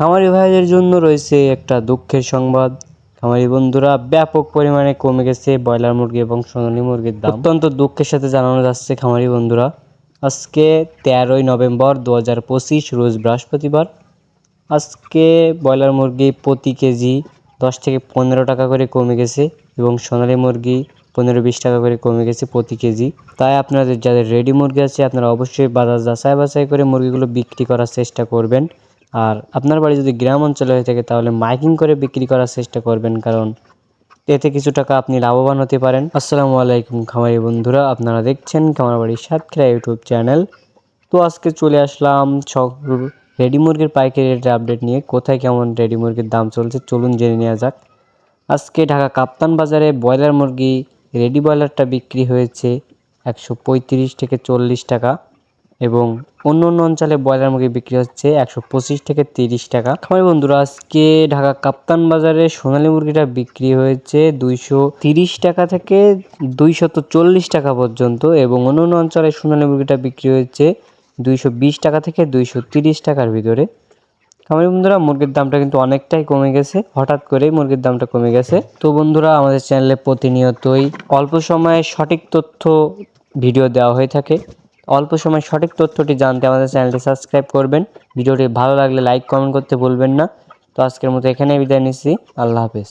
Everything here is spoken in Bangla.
খামারি ভাইদের জন্য রয়েছে একটা দুঃখের সংবাদ। খামারি বন্ধুরা, ব্যাপক পরিমাণে কমে গেছে ব্রয়লার মুরগি এবং সোনালী মুরগির দাম। অত্যন্ত দুঃখের সাথে জানানো যাচ্ছে খামারি বন্ধুরা, আজকে 13ই নভেম্বর 2025 রোজ বৃহস্পতিবার। আজকে ব্রয়লার মুরগি প্রতি কেজি 10 থেকে 15 টাকা করে কমে গেছে এবং সোনালী মুরগি 15-20 টাকা করে কমে গেছে প্রতি কেজি। তাই আপনাদের যাদের রেডি মুরগি আছে আপনারা অবশ্যই বাজার যাচাই বাছাই করে মুরগিগুলো বিক্রি করার চেষ্টা করবেন। আর আপনার বাড়ি যদি গ্রাম অঞ্চলে হয়ে থাকে তাহলে মাইকিং করে বিক্রি করার চেষ্টা করবেন, কারণ এতে কিছু টাকা আপনি লাভবান হতে পারেন। আসসালামু আলাইকুম খামারি বন্ধুরা, আপনারা দেখছেন খামার বাড়ি সাতক্ষীরা ইউটিউব চ্যানেল। তো আজকে চলে আসলাম সব রেডি মুরগির পাইকারি রেটের আপডেট নিয়ে। কোথায় কেমন রেডি মুরগির দাম চলছে চলুন জেনে নেওয়া যাক। আজকে ঢাকা কাপ্তান বাজারে ব্রয়লার মুরগি রেডি ব্রয়লারটা বিক্রি হয়েছে 135 থেকে 40 টাকা এবং অন্য অঞ্চলে ব্রয়লার মুরগি বিক্রি হচ্ছে 125 থেকে 30 টাকা। খামারি বন্ধুরা, আজকে ঢাকা কাপ্তান বাজারে সোনালী মুরগিটা বিক্রি হয়েছে 230 টাকা থেকে 240 টাকা পর্যন্ত এবং অন্য অঞ্চলে সোনালী মুরগিটা বিক্রি হয়েছে 220 টাকা থেকে 230 টাকার ভিতরে। খামারি বন্ধুরা, মুরগির দামটা কিন্তু অনেকটাই কমে গেছে, হঠাৎ করেই মুরগির দামটা কমে গেছে। তো বন্ধুরা, আমাদের চ্যানেলে প্রতিনিয়তই অল্প সময়ে সঠিক তথ্য ভিডিও দেওয়া হয়ে থাকে। অল্প সময় সঠিক তথ্যটি জানতে আমাদের চ্যানেলটি সাবস্ক্রাইব করবেন। ভিডিওটি ভালো লাগলে লাইক কমেন্ট করতে ভুলবেন না। তো আজকের মতো এখানেই বিদায় নিচ্ছি। আল্লাহ হাফেজ।